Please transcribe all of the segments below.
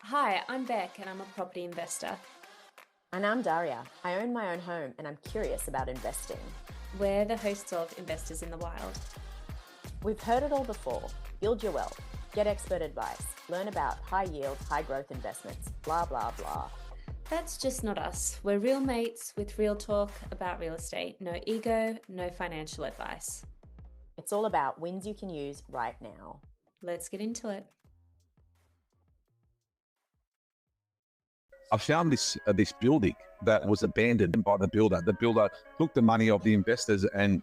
Hi, I'm Beck and I'm a property investor. And I'm Daria. I own my own home and I'm curious about investing. We're the hosts of Investors in the Wild. We've heard it all before. Build your wealth, get expert advice, learn about high yield, high growth investments, blah, blah, blah. That's just not us. We're real mates with real talk about real estate. No ego, no financial advice. It's all about wins you can use right now. Let's get into it. I found this building that was abandoned by the builder. The builder took the money of the investors and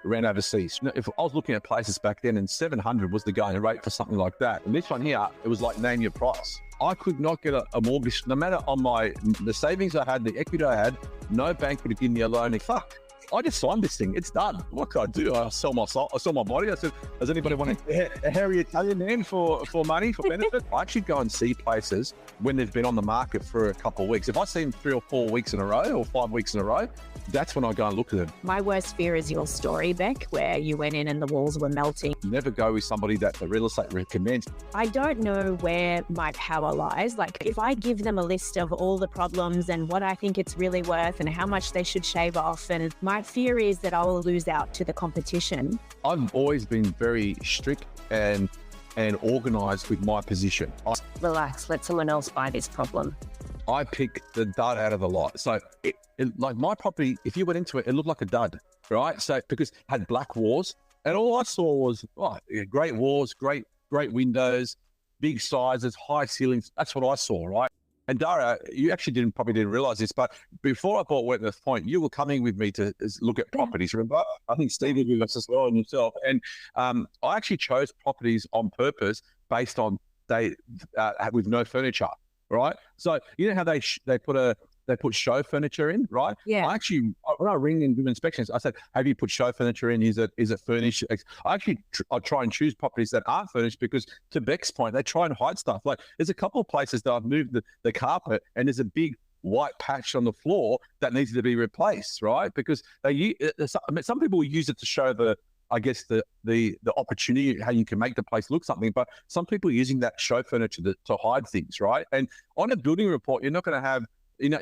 ran overseas. If I was looking at places back then, and 700 was the going rate for something like that. And this one here, it was like name your price. I could not get a mortgage, no matter on the savings I had, the equity I had. No bank would have given me a loan. And fuck, I just signed this thing. It's done. What can I do? I sell my soul. I sell my body. I said, does anybody want a hairy Italian man for money, for benefit? I actually go and see places when they've been on the market for a couple of weeks. If I see them 3 or 4 weeks in a row or 5 weeks in a row, that's when I go and look at them. My worst fear is your story, Beck, where you went in and the walls were melting. Never go with somebody that the real estate recommends. I don't know where my power lies. Like, if I give them a list of all the problems and what I think it's really worth and how much they should shave off, and my fear is that I will lose out to the competition. I've always been very strict and organised with my position. Relax, let someone else buy this problem. I pick the dud out of the lot. So like my property, if you went into it, it looked like a dud, right? So because it had black walls, and all I saw was great walls, great windows, big sizes, high ceilings. That's what I saw, right? And Dara, you actually probably didn't realize this, but before I bought Wentworth Point, you were coming with me to look at properties, remember? I think Steve was with us as well, and yourself. And I actually chose properties on purpose based on with no furniture, right? So you know how they put show furniture in, right? Yeah. When I ring and do inspections, I said, have you put show furniture in? Is it furnished? I try and choose properties that aren't furnished because, to Beck's point, they try and hide stuff. Like, there's a couple of places that I've moved the carpet and there's a big white patch on the floor that needs to be replaced, right? Because some people use it to show the opportunity, how you can make the place look something, but some people are using that show furniture to hide things, right? And on a building report, you're not going to have,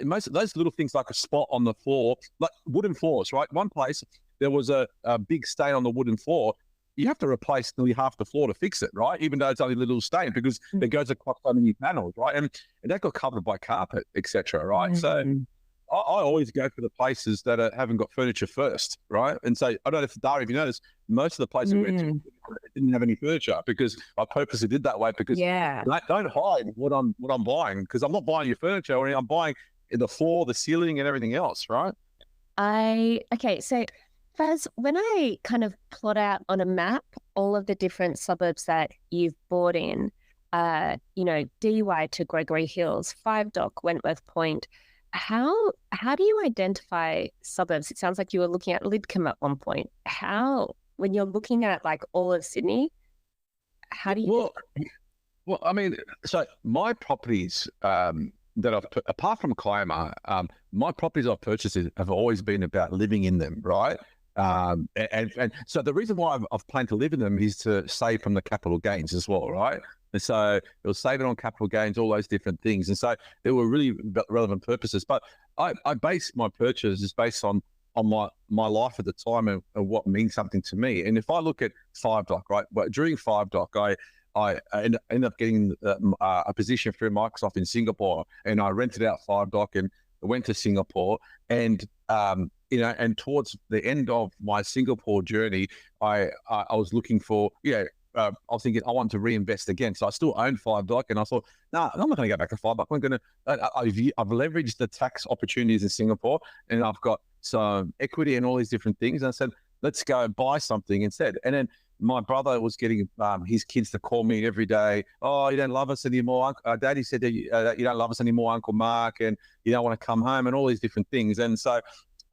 most of those little things, like a spot on the floor, like wooden floors, right? One place, there was a big stain on the wooden floor. You have to replace nearly half the floor to fix it, right? Even though it's only a little stain, because it goes across so many panels, right? And that got covered by carpet, etc., right? Mm-hmm. So I always go for the places that haven't got furniture first, right? And so I don't know if Dara, if you noticed, most of the places we went to didn't have any furniture, because I purposely did that way, because don't hide what I'm buying, because I'm not buying your furniture, or I'm buying the floor, the ceiling, and everything else, right? So Faz, when I kind of plot out on a map all of the different suburbs that you've bought in, DY to Gregory Hills, 5 Dock, Wentworth Point, how do you identify suburbs? It sounds like you were looking at Lidcombe at one point. When you're looking at like all of Sydney, how do you? Well, I mean, so my properties that I've apart from Kiama, my properties I've purchased have always been about living in them, right? And so the reason why I've planned to live in them is to save from the capital gains as well, right? And so it was saving on capital gains, all those different things. And so they were really relevant purposes. But I base my purchases based on my life at the time and what means something to me. And if I look at 5 Dock, right? But during 5 Dock, I ended up getting a position through Microsoft in Singapore, and I rented out 5 Dock and went to Singapore. And and towards the end of my Singapore journey, I was looking for I was thinking I want to reinvest again. So I still own 5 Dock, and I thought, I'm not going to go back to 5 Dock. I've leveraged the tax opportunities in Singapore, and I've got some equity and all these different things. And I said, let's go buy something instead. And then my brother was getting his kids to call me every day. Oh, you don't love us anymore. Daddy said that you don't love us anymore, Uncle Mark, and you don't want to come home, and all these different things. And so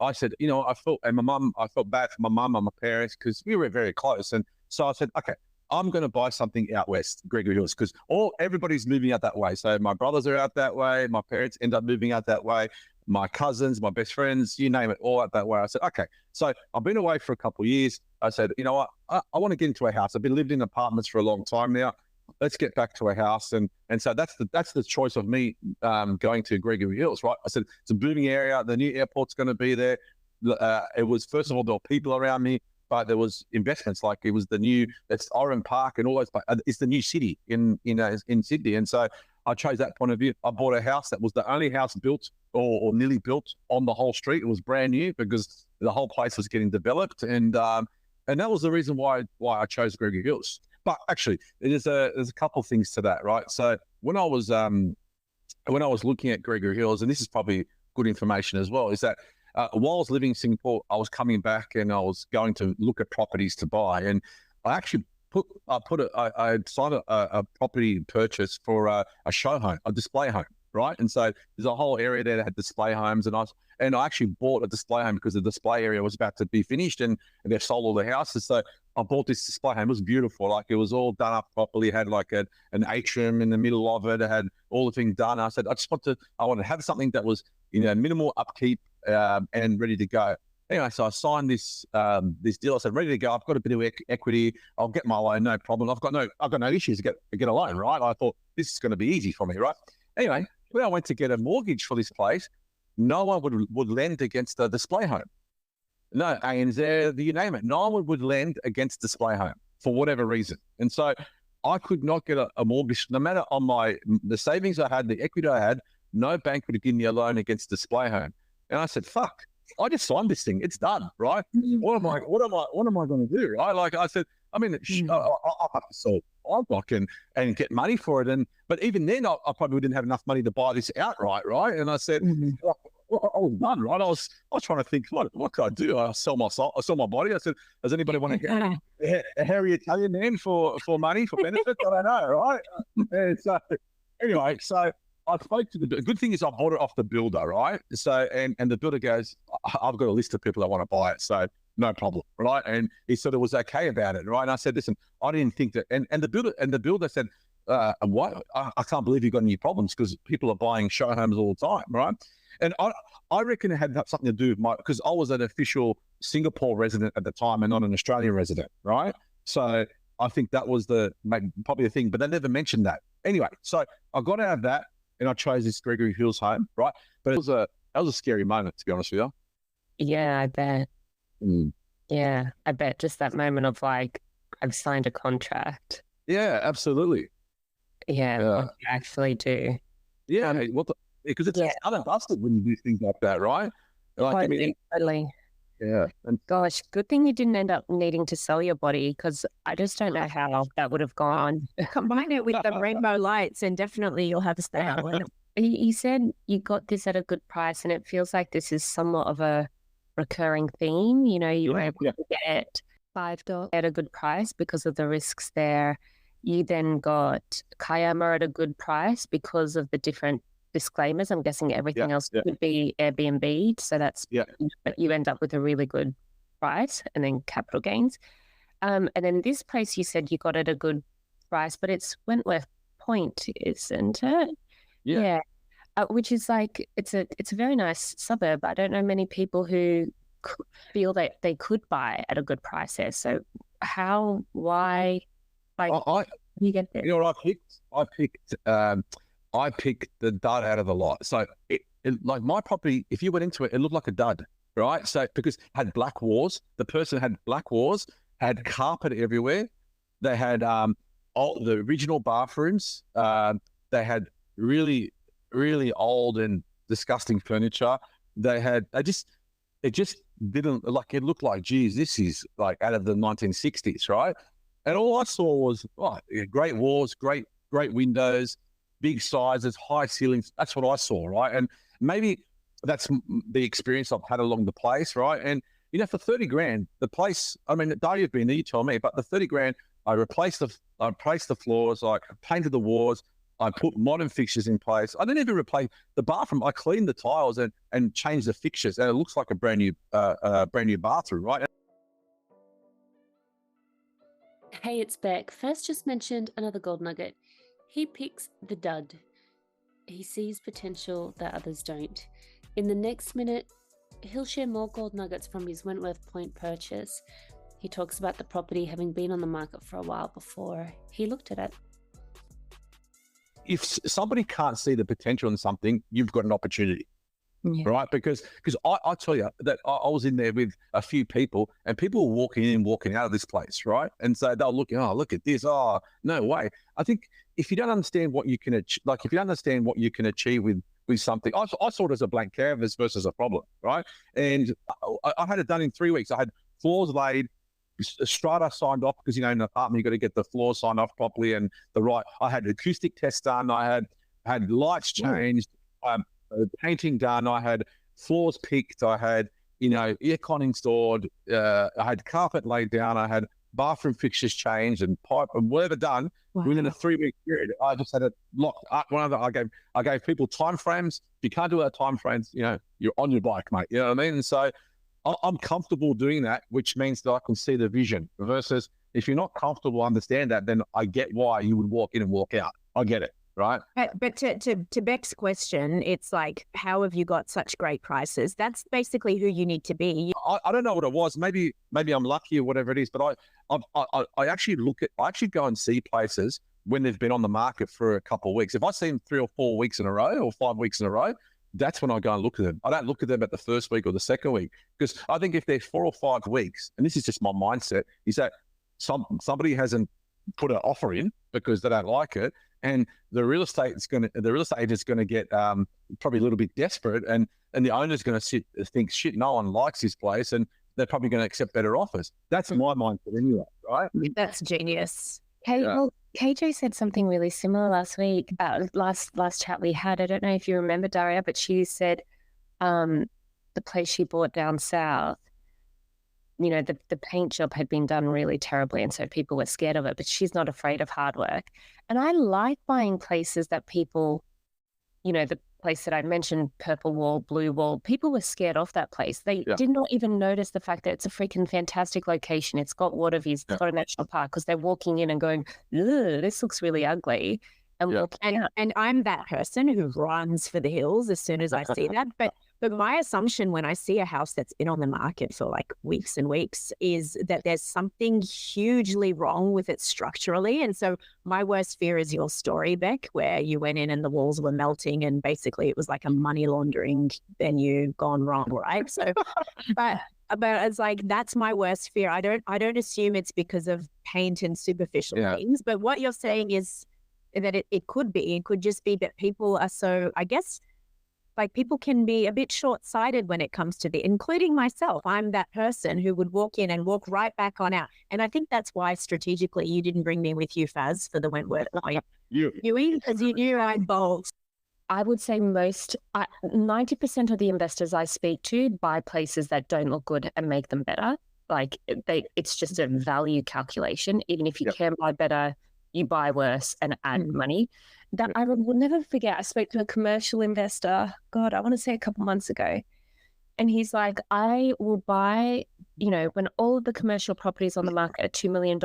I said, I felt bad for my mum and my parents, because we were very close. And so I said, okay, I'm going to buy something out west, Gregory Hills, because everybody's moving out that way. So my brothers are out that way. My parents end up moving out that way. My cousins, my best friends, you name it, all out that way. I said, okay. So I've been away for a couple of years. I said, you know what? I want to get into a house. I've been living in apartments for a long time now. let's get back to a house. And so that's the choice of me going to Gregory Hills, right? I said, it's a booming area. The new airport's going to be there. It was, first of all, there were people around me, but there was investments. Like it was it's Oran Park and all those. It's the new city in Sydney. And so I chose that point of view. I bought a house that was the only house built or nearly built on the whole street. It was brand new because the whole place was getting developed. And that was the reason why I chose Gregory Hills. But actually, there's a couple of things to that, right? So when I was looking at Gregory Hills, and this is probably good information as well, is that while I was living in Singapore, I was coming back and I was going to look at properties to buy, and I actually I signed a property purchase for a show home, a display home, right? And so there's a whole area there that had display homes, and I actually bought a display home because the display area was about to be finished and they've sold all the houses. So I bought this display home. It was beautiful. Like it was all done up properly. It had like an atrium in the middle of it. It had all the things done. I said, I want to have something that was, minimal upkeep and ready to go. Anyway, so I signed this deal. I said, ready to go. I've got a bit of equity. I'll get my loan, no problem. I've got no issues to get a loan, right? I thought this is going to be easy for me, right? Anyway, when I went to get a mortgage for this place, no one would lend against a display home. No, ANZ, you name it. No one would lend against display home for whatever reason. And so I could not get a mortgage, no matter on the savings I had, the equity I had, no bank would have given me a loan against display home. And I said, fuck, I just signed this thing. It's done, right? What am I going to do, right? Like I said, I mean, I'll have to sell Playbook and get money for it. But even then, I probably didn't have enough money to buy this outright, right? And I said, I was done, right? I was trying to think, what could I do? I sell my body. I said, does anybody want to get a hairy Italian man for money, for benefits? I don't know, right? And so anyway, so I spoke to the good thing is I bought it off the builder, right? So and the builder goes, I've got a list of people that want to buy it, so no problem, right? And he said it was okay about it, right? And I said, listen, I didn't think that, and the builder said, what? I can't believe you've got any problems because people are buying show homes all the time, right? And I reckon it had something to do with because I was an official Singapore resident at the time and not an Australian resident, right? So I think that was probably the thing, but they never mentioned that. Anyway, so I got out of that and I chose this Gregory Hills home, right? But that was a scary moment, to be honest with you. Yeah, I bet. Yeah, I bet just that moment of like, I've signed a contract. Yeah, absolutely. Yeah. I actually do. Yeah, because it's unbusted when you do things like that, right? Like, totally. Yeah. And gosh, good thing you didn't end up needing to sell your body because I just don't know how that would have gone. Combine it with the rainbow lights and definitely you'll have a sale. You said you got this at a good price and it feels like this is somewhat of a recurring theme. You were able to get $5 at a good price because of the risks there. You then got Kayama at a good price because of the different disclaimers. I'm guessing everything else could be Airbnb. So that's, you end up with a really good price and then capital gains. And then this place you said you got at a good price, but it's Wentworth Point, isn't it? Yeah. Which is like, it's a very nice suburb. I don't know many people who feel that they could buy at a good price there. So why, you get there? You know what I picked the dud out of the lot. So it like my property, if you went into it, it looked like a dud, right? So because it had black walls, the person had black walls, had carpet everywhere. They had all the original bathrooms. They had really, really old and disgusting furniture. It just didn't like, it looked like, geez, this is like out of the 1960s, right? And all I saw was great walls, great windows, big sizes, high ceilings. That's what I saw, right? And maybe that's the experience I've had along the place, right? And for 30 grand, the place, I mean, Dave, you've been there, you tell me, but the 30 grand, I replaced the floors, I painted the walls, I put modern fixtures in place. I didn't even replace the bathroom. I cleaned the tiles and changed the fixtures, and it looks like a brand new bathroom, right? Hey, it's Beck. First just mentioned another gold nugget. He picks the dud. He sees potential that others don't. In the next minute, he'll share more gold nuggets from his Wentworth Point purchase. He talks about the property having been on the market for a while before he looked at it. if somebody can't see the potential in something, you've got an opportunity. Yeah. Right, because I tell you that I was in there with a few people, and people were walking in, walking out of this place, right? And so they're looking, oh, look at this, oh, no way. I think if you don't understand what you can achieve, like if you don't understand what you can achieve with something, I saw it as a blank canvas versus a problem, right? And I had it done in 3 weeks. I had floors laid, strata signed off, because in an apartment you got to get the floor signed off properly and the right. I had acoustic tests done. I had lights changed. Painting done. I had floors picked. I had, aircon installed. I had carpet laid down. I had bathroom fixtures changed and pipe and whatever done. Wow. Within a 3-week period. I just had it locked up. I gave people time frames. If you can't do that time frames, you're on your bike, mate. You know what I mean? And so I'm comfortable doing that, which means that I can see the vision. Versus if you're not comfortable, understand that, then I get why you would walk in and walk out. I get it. Right. But to Beck's question, it's like, how have you got such great prices? That's basically who you need to be. I don't know what it was. Maybe I'm lucky or whatever it is, but I actually go and see places when they've been on the market for a couple of weeks. If I see them 3 or 4 weeks in a row or 5 weeks in a row, that's when I go and look at them. I don't look at them at the first week or the second week, because I think if they're 4 or 5 weeks, and this is just my mindset, is that somebody hasn't put an offer in because they don't like it. And the real estate agent is going to get probably a little bit desperate, and the owner's going to think, shit, no one likes this place, and they're probably going to accept better offers. That's my mindset anyway, right? That's genius. Hey, well, KJ said something really similar last week. Last chat we had, I don't know if you remember, Daria, but she said the place she bought down south, the paint job had been done really terribly, and so people were scared of it, but she's not afraid of hard work. And I like buying places that people, the place that I mentioned, purple wall, blue wall, people were scared off that place. They did not even notice the fact that it's a freaking fantastic location. It's got water views, it's got a national park, because they're walking in and going, ugh, this looks really ugly. And I'm that person who runs for the hills as soon as I see that. But my assumption when I see a house that's been on the market for like weeks and weeks is that there's something hugely wrong with it structurally. And so my worst fear is your story, Beck, where you went in and the walls were melting and basically it was like a money laundering venue gone wrong, right? So, but it's like, that's my worst fear. I don't assume it's because of paint and superficial things, but what you're saying is that it could just be that people are so, I guess, like people can be a bit short-sighted when it comes to including myself. I'm that person who would walk in and walk right back on out. And I think that's why strategically you didn't bring me with you, Faz, for the Wentworth. You because you knew I'd bolt. I would say 90% of the investors I speak to buy places that don't look good and make them better. Like it's just a value calculation. Even if you can buy better, you buy worse and add money. That I will never forget. I spoke to a commercial investor, I want to say a couple months ago. And he's like, I will buy, when all of the commercial properties on the market are $2 million,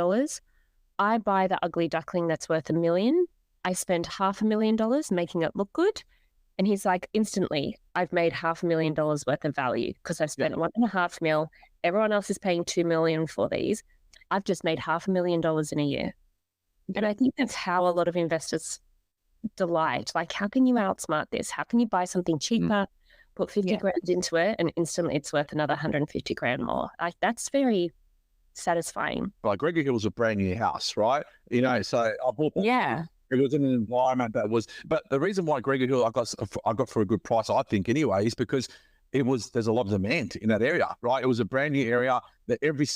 I buy the ugly duckling that's worth $1 million. I spend $500,000 making it look good. And he's like, instantly, I've made $500,000 worth of value because I've spent $1.5 million. Everyone else is paying $2 million for these. I've just made $500,000 in a year. And I think that's how a lot of investors delight. Like, how can you outsmart this? How can you buy something cheaper, put 50 grand into it, and instantly it's worth another 150 grand more? Like, that's very satisfying. Like, Gregor Hill was a brand new house, right? So I bought that. Yeah. It was in an environment that was, but the reason why Gregor Hill I got for a good price, I think anyway, is because there's a lot of demand in that area, right? It was a brand new area that every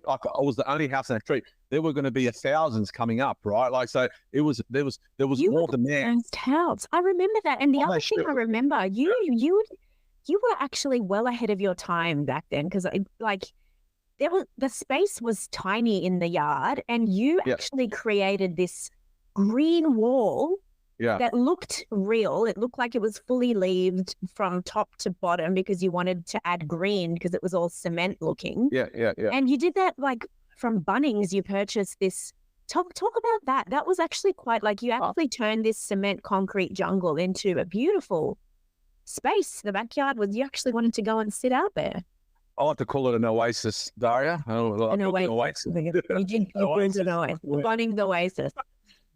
like I was the only house in the street. There were going to be thousands coming up, right? Like, so there was more demand. First house. I remember that. And the other thing I remember, you were actually well ahead of your time back then, because the space was tiny in the yard, and you actually created this green wall that looked real. It looked like it was fully leaved from top to bottom because you wanted to add green because it was all cement looking. Yeah. And you did that from Bunnings. You purchased this. Talk about that. That was actually quite you actually turned this cement concrete jungle into a beautiful space. The backyard you actually wanted to go and sit out there. I like to call it an oasis, Daria. An oasis. You did an oasis. Bunnings oasis.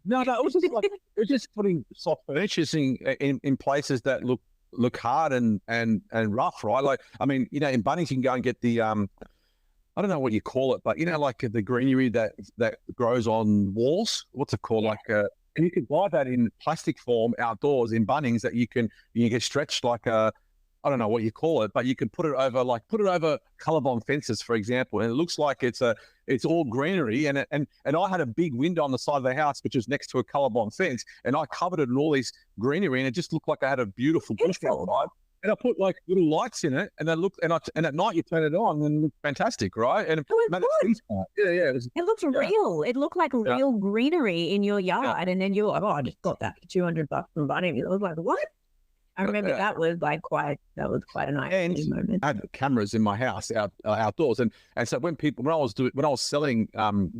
No, it was just like it was just putting soft furnitures in places that look hard and rough, right? Like, I mean, you know, in Bunnings you can go and get the I don't know what you call it, but you know, like the greenery that grows on walls. What's it called? Like, and you can buy that in plastic form outdoors in Bunnings that you can stretch like a, I don't know what you call it, but you can put it over colour-bond fences, for example, and it looks like it's all greenery. And I had a big window on the side of the house which was next to a colour-bond fence, and I covered it in all this greenery, and it just looked like I had a beautiful bush outside. And I put like little lights in it, and and at night you turn it on, and it looked fantastic, right? And It looks real. It looked like real greenery in your yard, and then you're like, "Oh, I just got that for $200 from Bunnings." It was like, "What?" I remember that was quite a nice moment. I had cameras in my house outdoors, and so when I was selling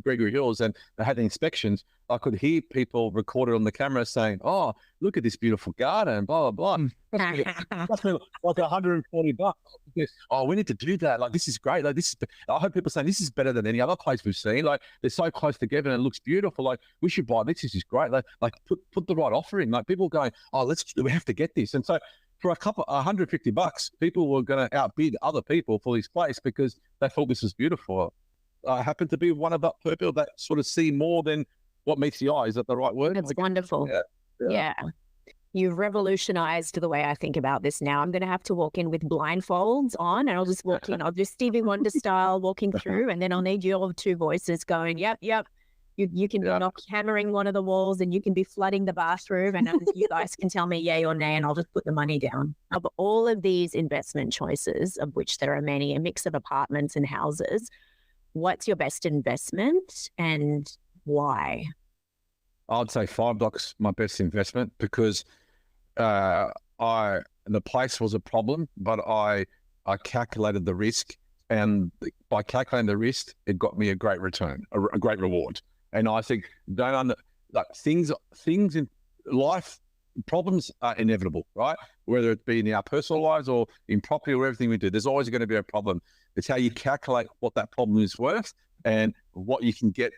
Gregory Hills and they had the inspections, I could hear people recorded on the camera saying, "Oh, look at this beautiful garden, blah blah blah." That's like $140. Oh, we need to do that. Like, this is great. Like, I heard people saying this is better than any other place we've seen. Like, they're so close together and it looks beautiful. Like, we should buy this. This is great. Like put the right offer in. Like, people going, "Oh, we have to get this." And so for $150, people were going to outbid other people for this place because they thought this was beautiful. I happen to be one of that people that sort of see more than what meets the eye. Is that the right word? That's wonderful. Yeah. You've revolutionized the way I think about this now. I'm going to have to walk in with blindfolds on, and I'll just walk in. I'll just Stevie Wonder style walking through, and then I'll need your two voices going, yep. You can be hammering one of the walls, and you can be flooding the bathroom, and you guys can tell me yay or nay, and I'll just put the money down. Of all of these investment choices, of which there are many, a mix of apartments and houses, what's your best investment and why? I'd say $5 my best investment because the place was a problem, but I calculated the risk, and by calculating the risk, it got me a great return, a great reward. And I think things in life, problems are inevitable, right? Whether it be in our personal lives or in property or everything we do, there's always going to be a problem. It's how you calculate what that problem is worth and what you can get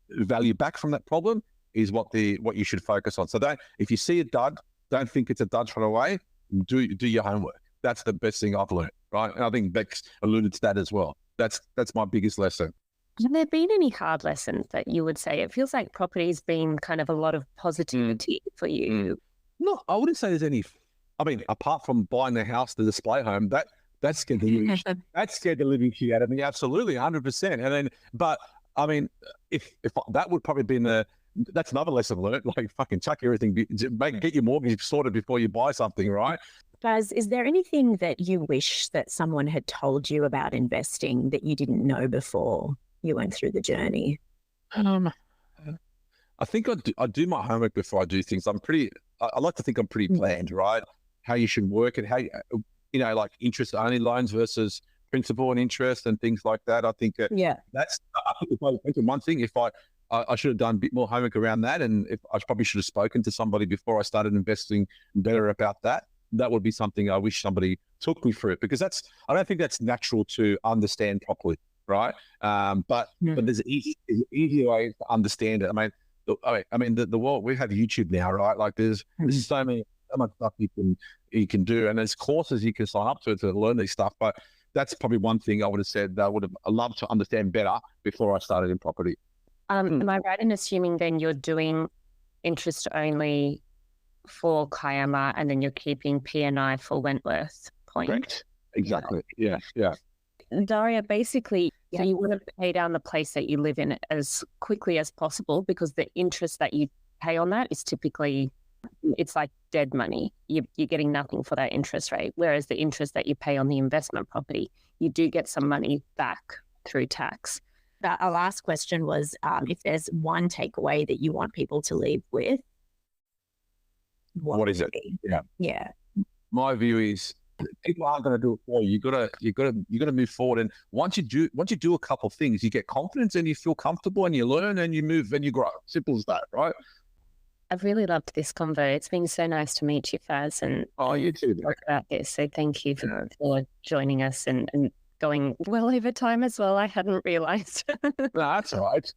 value back from that problem is what you should focus on. So if you see a dud, don't think it's a dud straight away. Do your homework. That's the best thing I've learned, right? And I think Bex alluded to that as well. That's my biggest lesson. Have there been any hard lessons that you would say? It feels like property's been kind of a lot of positivity for you. No, I wouldn't say there's any. I mean, apart from buying the house, the display home, that scared the living shit out of me. Absolutely, 100%. And then, but I mean, if that would probably be that's another lesson learned. Like, fucking chuck everything, get your mortgage sorted before you buy something, right? Baz, is there anything that you wish that someone had told you about investing that you didn't know before you went through the journey? I think I do my homework before I do things. I like to think I'm pretty planned, right? How you should work and how, like interest only loans versus principal and interest and things like that. I think I think if I went to one thing, if I should have done a bit more homework around that, and if I probably should have spoken to somebody before I started investing better about that. That would be something I wish somebody took me through, because I don't think that's natural to understand properly, right? But there's easier ways to understand it. I mean, the world, we have YouTube now, right? Like there's so much stuff you can do, and there's courses you can sign up to learn these stuff. But that's probably one thing I would have said that I would have loved to understand better before I started in property. Am I right in assuming then you're doing interest only for Kiama, and then you're keeping P&I for Wentworth Point? Correct. Exactly. Yeah. Daria, basically, so you want to pay down the place that you live in as quickly as possible, because the interest that you pay on that is typically, it's like dead money. You're getting nothing for that interest rate, whereas the interest that you pay on the investment property, you do get some money back through tax. Our last question was if there's one takeaway that you want people to leave with, what is it? Yeah. My view is people aren't going to do it for you. You got to move forward. And once you do a couple of things, you get confidence and you feel comfortable and you learn and you move and you grow. Simple as that, right? I've really loved this convo. It's been so nice to meet you, Faz, and you too. Talk about this. So thank you for joining us and going well over time as well. I hadn't realised. No, that's all right.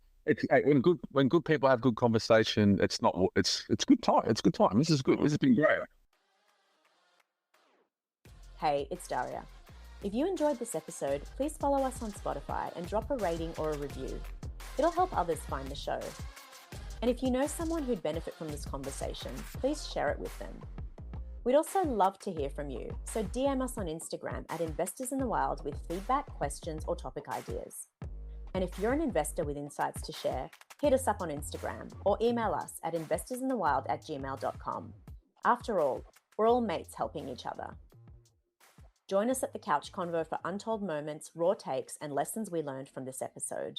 When good people have good conversation, it's good time. It's good time. This is good. This has been great. Hey, it's Daria. If you enjoyed this episode, please follow us on Spotify and drop a rating or a review. It'll help others find the show. And if you know someone who'd benefit from this conversation, please share it with them. We'd also love to hear from you, so DM us on Instagram at InvestorsInTheWild with feedback, questions, or topic ideas. And if you're an investor with insights to share, hit us up on Instagram or email us at investorsinthewild@gmail.com. After all, we're all mates helping each other. Join us at the Couch Convo for untold moments, raw takes, and lessons we learned from this episode.